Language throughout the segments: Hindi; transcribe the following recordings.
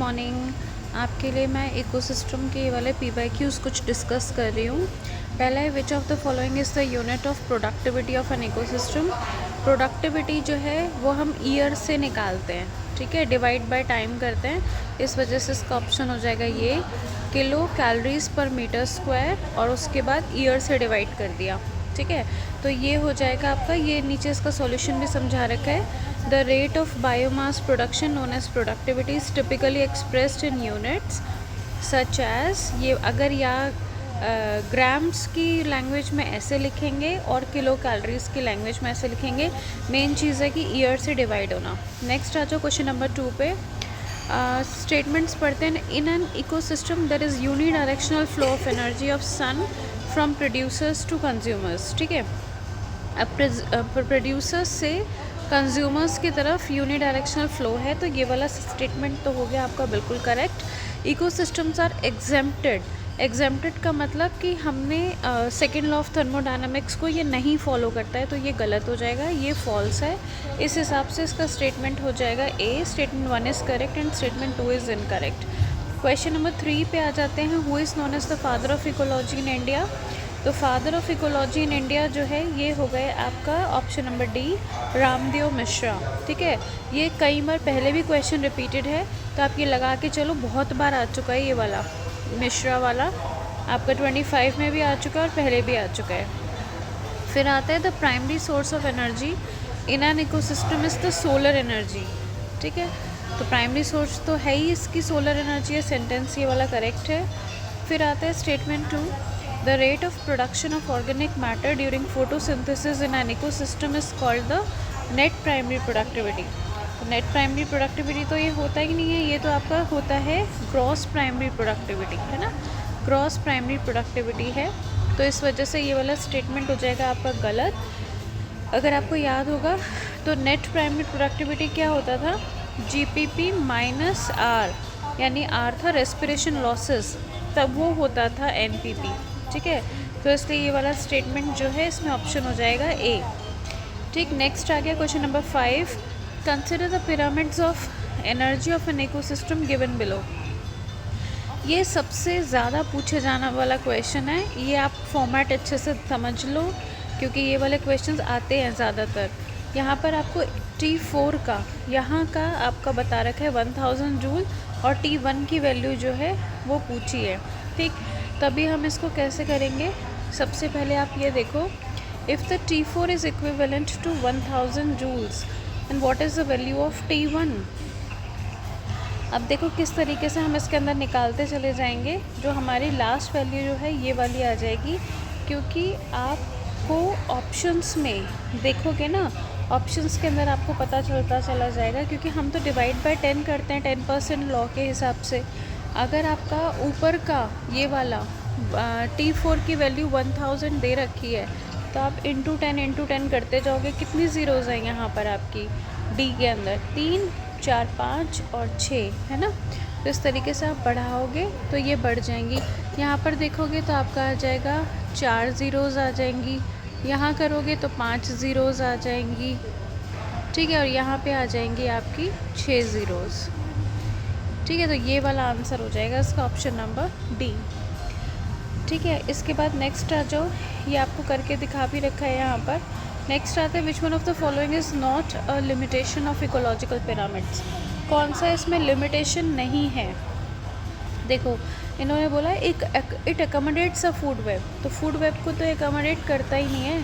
मॉर्निंग। आपके लिए मैं इकोसिस्टम के वाले PYQs कुछ डिस्कस कर रही हूँ। पहला है which of the following is the unit of productivity of an ecosystem. Productivity जो है वो हम ईयर से निकालते हैं, ठीक है, डिवाइड बाय टाइम करते हैं। इस वजह से इसका ऑप्शन हो जाएगा ये kilo calories per metre square और उसके बाद ईयर से डिवाइड कर दिया, ठीक है। तो ये हो जाएगा आपका, ये नीचे इसका सॉल्यूशन भी समझा रखा है। The rate of biomass production known as productivity is typically expressed in units such as, ये अगर या ग्राम्स की लैंग्वेज में ऐसे लिखेंगे और किलो कैलोरीज की लैंग्वेज में ऐसे लिखेंगे। मेन चीज़ है कि ईयर से डिवाइड होना। नेक्स्ट आ जाओ क्वेश्चन नंबर 2 पे। स्टेटमेंट्स पढ़ते हैं। In an ecosystem there is unidirectional flow of energy of sun from producers to consumers, ठीक है। अब प्रोड्यूसर्स से कंज्यूमर्स की तरफ यूनिडायरेक्शनल फ़्लो है, तो ये वाला स्टेटमेंट तो हो गया आपका बिल्कुल correct. Ecosystems are exempted. Exempted का मतलब कि हमने सेकेंड लॉ ऑफ थर्मोडायनामिक्स को ये नहीं फॉलो करता है, तो ये गलत हो जाएगा, ये फॉल्स है। इस हिसाब से इसका स्टेटमेंट हो जाएगा A. Statement 1 is correct and statement 2 is incorrect. Question number 3 पे आ जाते हैं। Who is known as the father of ecology in India. तो father of ecology in India जो है ये हो गए आपका option number D, Ramdev Mishra, ठीक है। ये कई बार पहले भी क्वेश्चन रिपीटेड है, तो आप ये लगा के चलो, बहुत बार आ चुका है ये वाला मिश्रा वाला, आपका 25 में भी आ चुका है और पहले भी आ चुका है। फिर आता है the primary source of energy in an ecosystem is the solar energy, ठीक है। तो प्राइमरी सोर्स तो है ही इसकी सोलर एनर्जी है, सेंटेंस ये वाला करेक्ट है। फिर आता है statement 2, the rate of production of organic matter during photosynthesis in an ecosystem is called the net primary productivity। तो नेट प्राइमरी प्रोडक्टिविटी तो ये होता ही नहीं है, ये तो आपका होता है ग्रॉस प्राइमरी प्रोडक्टिविटी, है ना, ग्रॉस प्राइमरी प्रोडक्टिविटी है। तो इस वजह से ये वाला स्टेटमेंट हो जाएगा आपका गलत। अगर आपको याद होगा तो नेट प्राइमरी प्रोडक्टिविटी क्या होता था, GPP माइनस R, यानी R था रेस्पिरेशन लॉसेस, तब वो होता था NPP, ठीक है। तो इसलिए ये वाला स्टेटमेंट जो है इसमें ऑप्शन हो जाएगा ए, ठीक। नेक्स्ट आ गया question number 5। Consider the pyramids of energy of an ecosystem given below. ये सबसे ज़्यादा पूछे जाने वाला क्वेश्चन है, ये आप फॉर्मेट अच्छे से समझ लो क्योंकि ये वाले क्वेश्चंस आते हैं ज़्यादातर। यहाँ पर आपको T4 का यहाँ का आपका बता रखा है 1000 जूल और T1 की वैल्यू जो है वो पूछी है, ठीक। तभी हम इसको कैसे करेंगे, सबसे पहले आप ये देखो, if the T4 is equivalent to 1000 joules and what is the value of T1। अब देखो किस तरीके से हम इसके अंदर निकालते चले जाएंगे। जो हमारी लास्ट वैल्यू जो है ये वाली आ जाएगी, क्योंकि आपको ऑप्शंस में देखोगे ना, ऑप्शंस के अंदर आपको पता चलता चला जाएगा, क्योंकि हम तो डिवाइड बाय 10 करते हैं 10% लॉ के हिसाब से। अगर आपका ऊपर का ये वाला T4 की वैल्यू 1000 दे रखी है, तो आप इंटू 10 करते जाओगे, कितनी ज़ीरोज़ हैं यहाँ पर आपकी डी के अंदर, 3, 4, 5 और 6, है ना। तो इस तरीके से आप बढ़ाओगे तो ये बढ़ जाएंगी। यहाँ पर देखोगे तो आपका आ जाएगा 4 ज़ीरोज़ आ जाएंगी, यहाँ करोगे तो 5 ज़ीरोज़ आ जाएंगी, ठीक है, और यहाँ पे आ जाएंगी आपकी 6 ज़ीरोज़, ठीक है। तो ये वाला आंसर हो जाएगा इसका ऑप्शन नंबर डी, ठीक है। इसके बाद नेक्स्ट आ जाओ, ये आपको करके दिखा भी रखा है यहाँ पर। नेक्स्ट आता है विच one of the following is not a limitation of ecological pyramids. कौन सा इसमें लिमिटेशन नहीं है। देखो इन्होंने बोला it accommodates a food web, तो फूड वेब को तो अकोमोडेट करता ही नहीं है,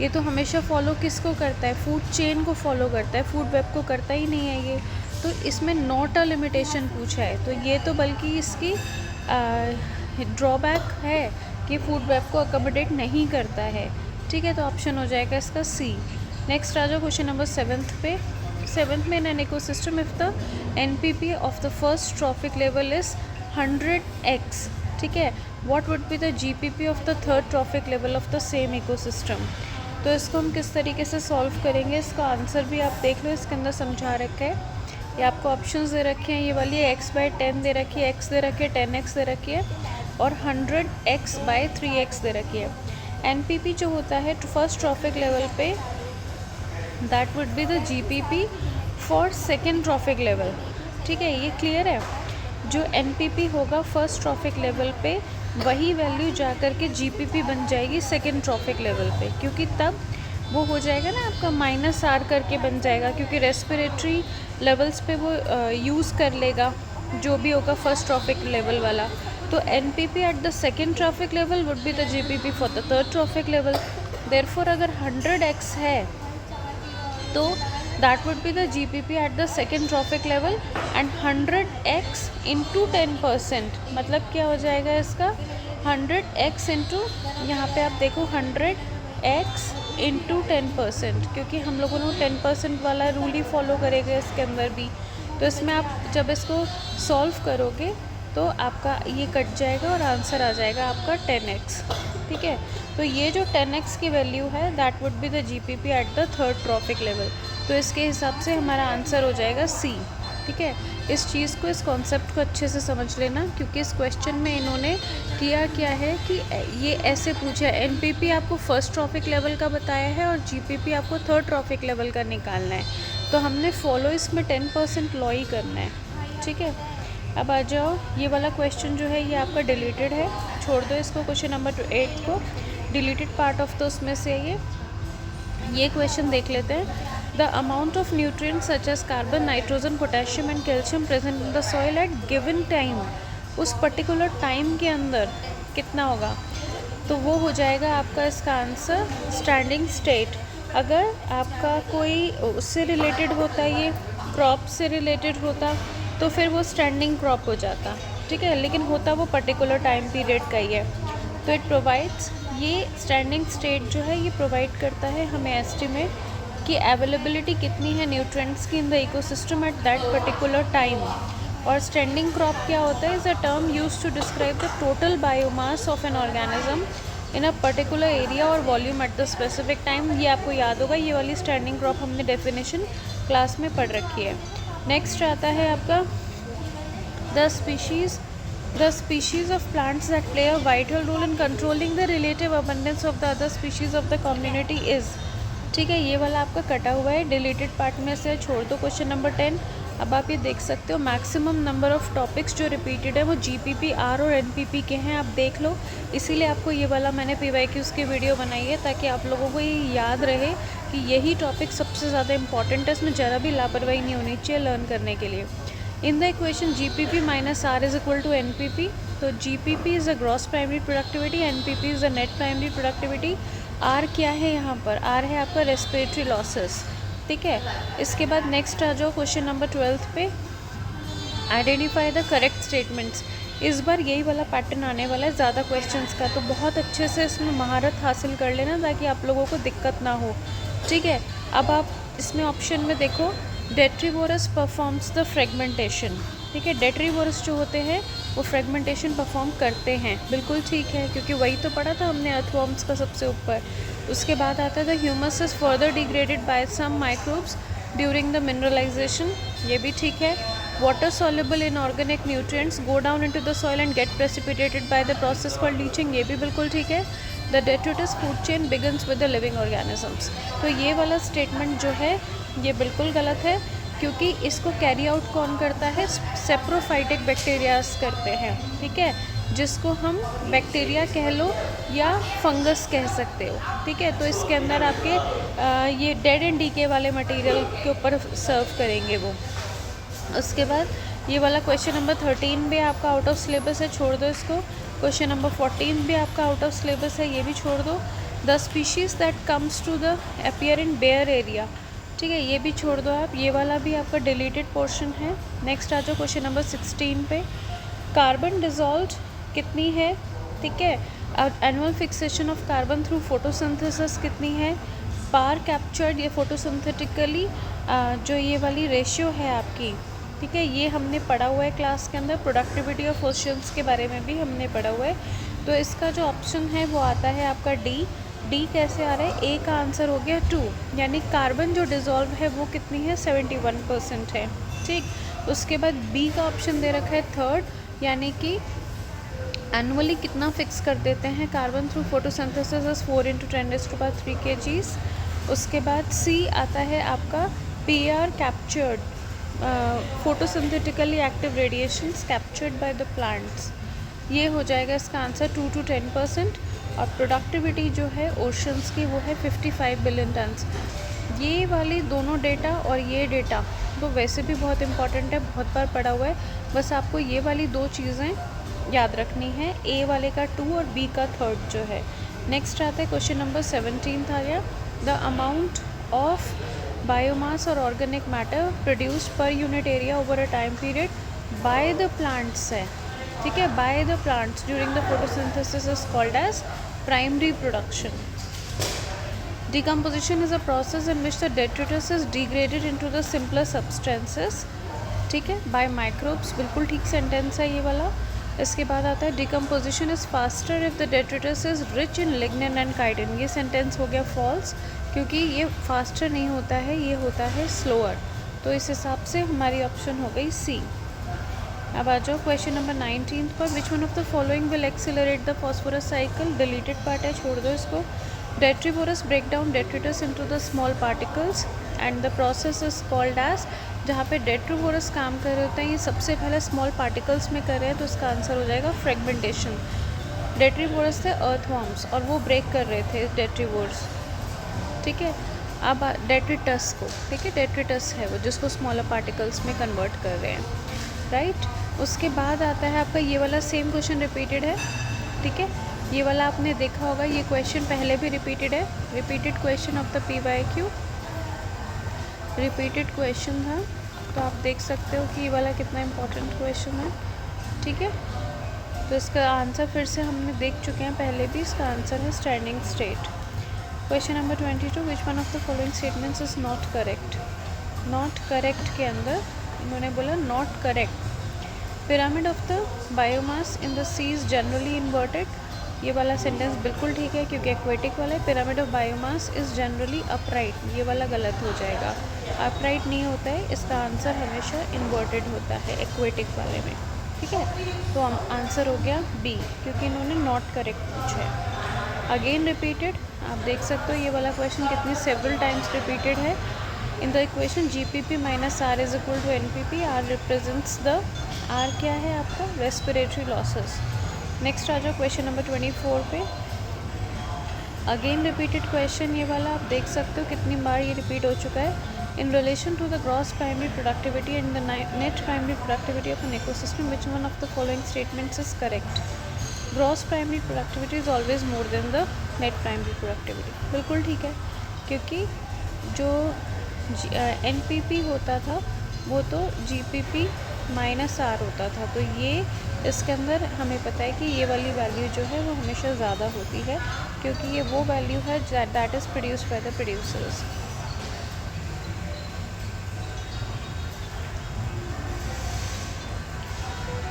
ये तो हमेशा फॉलो किसको करता है, फूड चेन को फॉलो करता है, फूड वेब को करता ही नहीं है ये। तो इसमें नॉट अ लिमिटेशन पूछा है, तो ये तो बल्कि इसकी ड्रॉबैक है कि फूड वेब को अकोमोडेट नहीं करता है, ठीक है। तो ऑप्शन हो जाएगा इसका सी। नेक्स्ट आ जाओ क्वेश्चन नंबर 7 पे। 7 में इन an ecosystem if the NPP of the first trophic level is 100x, ठीक है, what would be the GPP of the third trophic level of the same ecosystem. तो इसको हम किस तरीके से सॉल्व करेंगे, इसका आंसर भी आप देख लो, इसके अंदर समझा रखा है। ये आपको ऑप्शंस दे रखे हैं, ये वाली x/10 दे रखी है, x दे रखी है, 10x दे रखी है और 100x/3x दे रखी है। NPP जो होता है फर्स्ट ट्रॉफिक लेवल पे, that would be the GPP for second trophic level, ठीक है, ये क्लियर है। जो एनपीपी होगा फर्स्ट ट्रॉफिक लेवल पे, वही वैल्यू जा कर के जीपीपी बन जाएगी सेकेंड ट्रॉफिक लेवल पे, क्योंकि तब वो हो जाएगा ना आपका -R करके बन जाएगा, क्योंकि रेस्पिरेटरी लेवल्स पे वो यूज़ कर लेगा जो भी होगा फर्स्ट ट्रॉफिक लेवल वाला। तो NPP at the second trophic level would be the GPP for the third trophic level. Therefore अगर 100x है तो that would be the GPP at the second trophic level, and 100x into 10%, मतलब क्या हो जाएगा इसका 100x इंटू, यहाँ पे आप देखो 100x इंटू 10%, क्योंकि हम लोगों ने 10% वाला रूल ही फॉलो करेगा इसके अंदर भी। तो इसमें आप जब इसको सॉल्व करोगे तो आपका ये कट जाएगा और आंसर आ जाएगा आपका 10x। ठीक है, तो ये जो 10x की वैल्यू है that would be the GPP at the third trophic level. तो इसके हिसाब से हमारा आंसर हो जाएगा C। ठीक है, इस चीज़ को, इस कॉन्सेप्ट को अच्छे से समझ लेना, क्योंकि इस क्वेश्चन में इन्होंने किया क्या है कि ये ऐसे पूछा है, एनपीपी आपको फर्स्ट ट्रॉफिक लेवल का बताया है और जीपीपी आपको थर्ड ट्रॉफिक लेवल का निकालना है। तो हमने फॉलो इसमें 10% लॉ ही करना है। ठीक है, अब आ जाओ, ये वाला क्वेश्चन जो है ये आपका डिलीटेड है, छोड़ दो इसको, क्वेश्चन नंबर 8 को, डिलीटेड पार्ट ऑफ तो उसमें से ये क्वेश्चन देख लेते हैं। The amount of nutrients such as carbon, nitrogen, potassium and calcium present in the soil at given time, उस पर्टिकुलर टाइम के अंदर कितना होगा, तो वो हो जाएगा आपका इसका आंसर स्टैंडिंग स्टेट। अगर आपका कोई उससे रिलेटेड होता, ये क्रॉप से रिलेटेड होता, तो फिर वो स्टैंडिंग क्रॉप हो जाता। ठीक है, लेकिन होता वो पर्टिकुलर टाइम पीरियड का ही है। तो इट प्रोवाइड्स, ये स्टैंडिंग स्टेट जो है ये प्रोवाइड करता है हमें एस्टिमेट कि अवेलेबिलिटी कितनी है न्यूट्रिएंट्स की in the ecosystem at that particular time. और स्टैंडिंग क्रॉप क्या होता है, is a term used to describe the total biomass of an organism in a particular area और volume at the specific time. ये आपको याद होगा, ये वाली स्टैंडिंग क्रॉप हमने डेफिनेशन क्लास में पढ़ रखी है। नेक्स्ट आता है आपका the species of plants that play a vital role in controlling the relative abundance of the other species of the community is। ठीक है, ये वाला आपका कटा हुआ है, डिलीटेड पार्ट में से छोड़ दो क्वेश्चन नंबर 10। अब आप ये देख सकते हो मैक्सिमम नंबर ऑफ टॉपिक्स जो रिपीटेड है वो जीपीपी, आर और एनपीपी के हैं, आप देख लो। इसीलिए आपको ये वाला मैंने पीवाईक्यूज़ की वीडियो बनाई है, ताकि आप लोगों को ये याद रहे कि यही टॉपिक सबसे ज़्यादा इंपॉर्टेंट है, इसमें ज़रा भी लापरवाही नहीं होनी चाहिए लर्न करने के लिए। In the equation GPP minus R is equal to NPP, तो GPP is a gross primary productivity, NPP is a net primary productivity. R क्या है यहाँ पर, आर है आपका रेस्पिरेटरी लॉसेस। ठीक है, इसके बाद नेक्स्ट आ जाओ क्वेश्चन नंबर 12 पे, आइडेंटिफाई द करेक्ट स्टेटमेंट्स। इस बार यही वाला पैटर्न आने वाला है ज़्यादा क्वेश्चंस का, तो बहुत अच्छे से इसमें महारत हासिल कर लेना ताकि आप लोगों को दिक्कत ना हो। ठीक है, अब आप इसमें ऑप्शन में देखो, डेट्रीवोरस परफॉर्म्स द फ्रेगमेंटेशन। ठीक है, डेट्रीवोरस जो होते हैं वो फ्रेगमेंटेशन परफॉर्म करते हैं, बिल्कुल ठीक है, क्योंकि वही तो पढ़ा था हमने अर्थवॉर्म्स का सबसे ऊपर। उसके बाद आता है the humus is further degraded by some microbes during the mineralisation, ये भी ठीक है। Water soluble inorganic nutrients go down into the soil and get precipitated by the process called leaching, ये भी बिल्कुल ठीक है। The detritus food chain begins with the living organisms, तो ये वाला स्टेटमेंट जो है ये बिल्कुल गलत है, क्योंकि इसको कैरी आउट कौन करता है, सेप्रोफाइटिक बैक्टीरियाज करते हैं। ठीक है, जिसको हम बैक्टीरिया कह लो या फंगस कह सकते हो। ठीक है, तो इसके अंदर आपके ये डेड एंड डीके वाले मटेरियल के ऊपर सर्व करेंगे वो। उसके बाद ये वाला क्वेश्चन नंबर 13 भी आपका आउट ऑफ सिलेबस है, छोड़ दो इसको। क्वेश्चन नंबर 14 भी आपका आउट ऑफ सिलेबस है, ये भी छोड़ दो। The species that comes to the appear in bare area, ठीक है, ये भी छोड़ दो आप, ये वाला भी आपका डिलीटेड पोर्शन है। नेक्स्ट आ जाओ क्वेश्चन नंबर 16 पे, कार्बन डिजॉल्व कितनी है। ठीक है, annual fixation of carbon through photosynthesis कितनी है, पार कैप्चर्ड ये फोटोसिंथेटिकली जो ये वाली रेशियो है आपकी। ठीक है, ये हमने पढ़ा हुआ है क्लास के अंदर, प्रोडक्टिविटी ऑफ ओशंस के बारे में भी हमने पढ़ा हुआ है। तो इसका जो ऑप्शन है वो आता है आपका डी। डी कैसे आ रहा है, ए का आंसर हो गया 2, यानी कार्बन जो डिज़ोल्व है वो कितनी है 71% है। ठीक, उसके बाद बी का ऑप्शन दे रखा है 3rd, यानी कि एनुअली कितना फिक्स कर देते हैं कार्बन थ्रू फोटोसिंथेसिस 4 × 10⁻³ kgs। उसके बाद सी आता है आपका P R captured, photosynthetically active radiations captured by the plants, ये हो जाएगा इसका आंसर 2 to 10%। और प्रोडक्टिविटी जो है ओशंस की वो है 55 बिलियन टन्स। ये वाली दोनों डेटा और ये डेटा तो वैसे भी बहुत इंपॉर्टेंट है, बहुत बार पढ़ा हुआ है, बस आपको ये वाली दो चीज़ें याद रखनी है, ए वाले का 2 और बी का 3 जो है। नेक्स्ट आता है क्वेश्चन नंबर 17 आ गया, द अमाउंट ऑफ बायोमास और organic matter produced per unit area over a time period by the plants है, ठीक है, by the plants during the photosynthesis is called as primary production. Decomposition is a process in which the detritus is degraded into the simpler substances, ठीक है, by microbes, बिल्कुल ठीक सेंटेंस है ये वाला। इसके बाद आता है decomposition is faster if the detritus is rich in lignin and chitin, ये सेंटेंस हो गया फॉल्स, क्योंकि ये फास्टर नहीं होता है, ये होता है स्लोअर, तो इस हिसाब से हमारी ऑप्शन हो गई सी। अब आ जाओ क्वेश्चन नंबर 19 पर, which one of the following will accelerate the phosphorus cycle, deleted part है, छोड़ दो इसको। Detritivores break down detritus into the small particles and the process is called as, जहाँ पे डेट्रीवोरस काम कर रहे होते हैं ये सबसे पहले स्मॉल पार्टिकल्स में कर रहे हैं, तो इसका आंसर हो जाएगा फ्रेगमेंटेशन। डेट्रीवोरस थे अर्थवॉर्म्स और वो ब्रेक कर रहे थे डेट्रीवोर्स, ठीक है। अब डेट्रिटस को, ठीक है, डेट्रिटस है वो जिसको स्मॉलर पार्टिकल्स में कन्वर्ट कर रहे हैं, राइट। उसके बाद आता है आपका ये वाला सेम क्वेश्चन रिपीटेड है, ठीक है, ये वाला आपने देखा होगा, ये क्वेश्चन पहले भी रिपीटेड है, repeated question of the PYQ, repeated question था, तो आप देख सकते हो कि ये वाला कितना इम्पोर्टेंट क्वेश्चन है, ठीक है। तो इसका आंसर फिर से हमने देख चुके हैं पहले भी, इसका आंसर है standing state. Question number 22, which one of the following statements is not correct. Not correct के अंदर इन्होंने बोला not correct, pyramid of the biomass in the sea is generally inverted, ये वाला सेंटेंस बिल्कुल ठीक है क्योंकि एक्वेटिक वाला है। Pyramid of biomass is generally upright, ये वाला गलत हो जाएगा, अपराइट नहीं होता है, इसका आंसर हमेशा इन्वर्टेड होता है एक्वेटिक वाले में, ठीक है। तो आंसर हो गया बी, क्योंकि इन्होंने नॉट करेक्ट पूछा है। अगेन रिपीटेड, आप देख सकते हो ये वाला क्वेश्चन कितनी सेवरल टाइम्स रिपीटेड है। In the equation GPP minus R is equal to NPP, R represents the, R क्या है आपका, रेस्पिरेटरी लॉसेस। नेक्स्ट आ जाओ क्वेश्चन नंबर 24 पे, अगेन रिपीटेड क्वेश्चन, ये वाला आप देख सकते हो कितनी बार ये रिपीट हो चुका है। In relation to the gross primary productivity and the net primary productivity of an ecosystem, which one of the following statements is correct. Gross primary productivity is always more than the net primary productivity, बिल्कुल ठीक है, क्योंकि जो NPP होता था वो तो GPP माइनस R होता था, तो ये इसके अंदर हमें पता है कि ये वाली वैल्यू जो है वो हमेशा ज़्यादा होती है, क्योंकि ये वो वैल्यू है that is produced by the producers.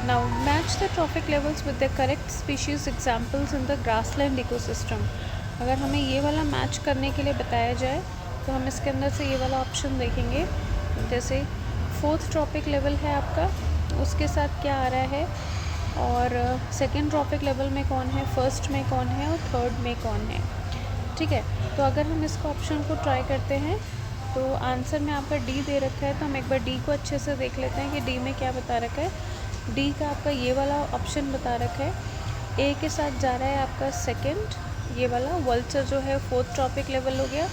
Now match the trophic levels with the correct species examples in the grassland ecosystem. अगर हमें ये वाला मैच करने के लिए बताया जाए तो हम इसके अंदर से ये वाला ऑप्शन देखेंगे, जैसे 4th ट्रॉपिक लेवल है आपका, उसके साथ क्या आ रहा है, और सेकेंड ट्रॉपिक लेवल में कौन है, फर्स्ट में कौन है और थर्ड में कौन है, ठीक है। तो अगर हम इसको ऑप्शन को ट्राई करते हैं तो आंसर में आपका डी दे रखा है, तो हम एक बार डी को अच्छे से देख लेते हैं कि डी में क्या बता रखा है। डी का आपका ये वाला ऑप्शन बता रखा है, ए के साथ जा रहा है आपका सेकेंड, ये वाला वल्चर जो है 4th ट्रॉपिक लेवल हो गया,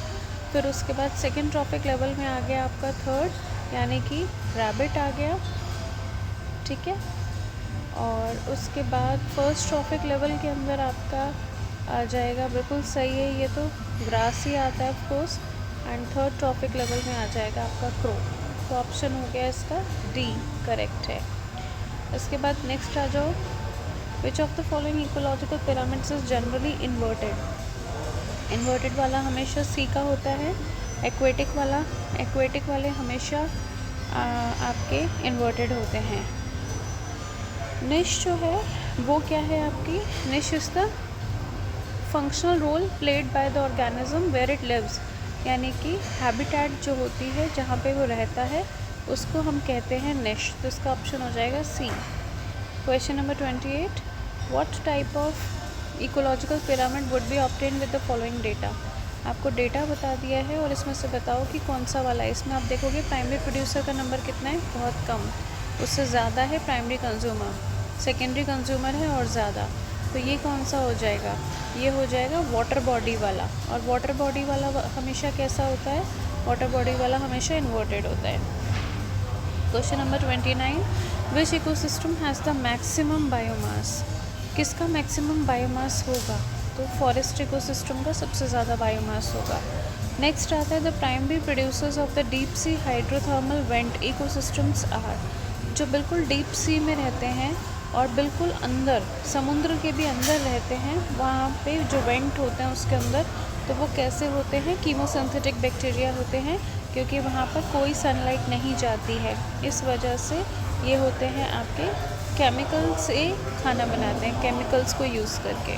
फिर उसके बाद सेकेंड ट्रॉपिक लेवल में आ गया आपका थर्ड, यानी कि रैबिट आ गया, ठीक है। और उसके बाद फर्स्ट ट्रॉपिक लेवल के अंदर आपका आ जाएगा, बिल्कुल सही है, ये तो ग्रास ही आता है of course, and third trophic level में आ जाएगा आपका क्रो, तो ऑप्शन हो गया इसका डी करेक्ट है। इसके बाद नेक्स्ट आ जाओ, which of the following ecological pyramids is generally inverted. Inverted वाला हमेशा सी का होता है, एक्वेटिक वाले हमेशा आपके इन्वर्टेड होते हैं। निश जो है वो क्या है आपकी, niche is the functional role played by the organism where it lives, यानी कि हैबिटेट जो होती है जहाँ पे वो रहता है उसको हम कहते हैं निश, तो इसका ऑप्शन हो जाएगा C. Question number 28, what type of ecological pyramid would be obtain with the following data. आपको डेटा बता दिया है और इसमें से बताओ कि कौन सा वाला है। इसमें आप देखोगे प्राइमरी प्रोड्यूसर का नंबर कितना है, बहुत कम, उससे ज़्यादा है प्राइमरी कंज्यूमर, सेकेंडरी कंज्यूमर है और ज़्यादा। तो ये कौन सा हो जाएगा, ये हो जाएगा वाटर बॉडी वाला। और वाटर बॉडी वाला हमेशा कैसा होता है, वाटर बॉडी वाला हमेशा इन्वर्टेड होता है। Question number 29, which ecosystem has the maximum biomass. किसका मैक्सिमम बायोमास होगा, तो फॉरेस्ट इकोसिस्टम का सबसे ज़्यादा बायोमास होगा। नेक्स्ट आता है the primary producers of the deep sea hydrothermal vent ecosystems are. जो बिल्कुल डीप सी में रहते हैं और बिल्कुल अंदर, समुद्र के भी अंदर रहते हैं, वहाँ पे जो वेंट होते हैं उसके अंदर, तो वो कैसे होते हैं, कीमोसिंथेटिक बैक्टीरिया होते हैं, क्योंकि वहाँ पर कोई सनलाइट नहीं जाती है। इस वजह से ये होते हैं आपके केमिकल से खाना बनाते हैं, केमिकल्स को यूज़ करके।